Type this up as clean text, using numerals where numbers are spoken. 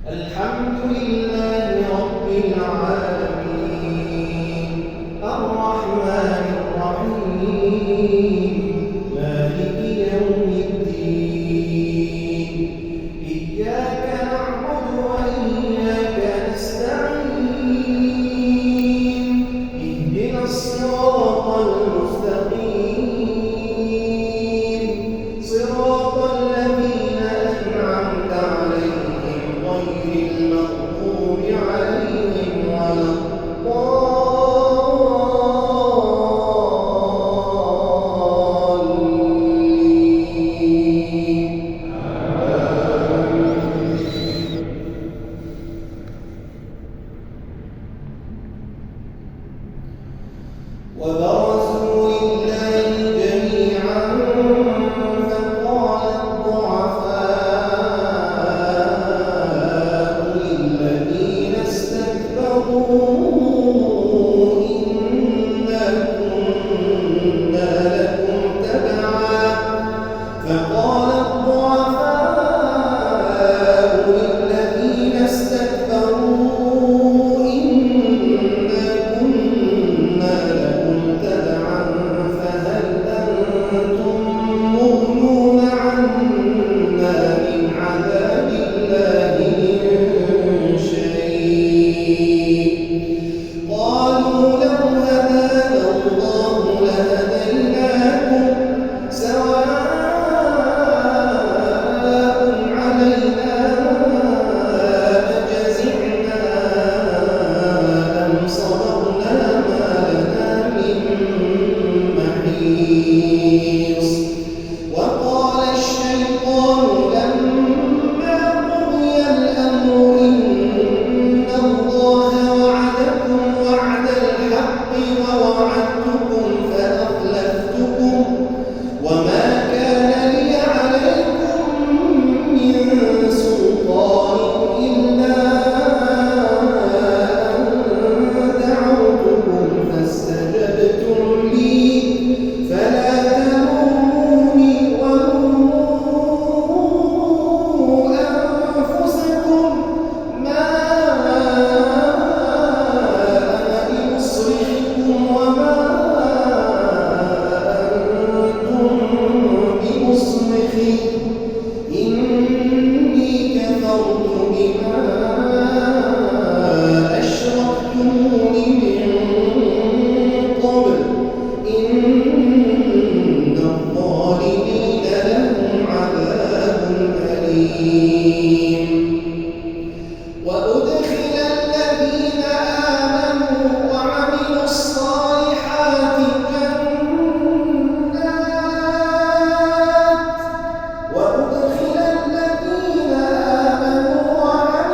الحمد لله رب العالمين الرحمن الرحيم مالك يوم الدين إياك نعبد وإياك نستعين اهدنا الصراط المستقيم صراط الذين أنعمت عليهم غير المغضوب عليهم ولا الضالين. وبرزوا لله جميعا فقال الضعفاء للذين استكبروا إنا كنا لكم تبعا فقال الضعفاء للذين استكبروا إنا كنا لكم تبعا فهل أنتم مغنون عنا من عذاب الله من شيء قالوا لو هدانا الله لهديناكم سواء علينا أجزعنا أم صبرنا ما لنا من محيص وقال الشيطان لما قضي الأمر إن الله وعدكم وعد الحق ووعدتكم فأخلفتكم وما كان لي عليكم من سلطان إلا أن دعوتكم فاستجبتم لي فلا تلوموني ولوموا أنفسكم ما أنا بمصرخكم وما أنتم بمصرخي إني كفرت بما أشركتمون من قبل إن الظالمين لهم عذاب أليم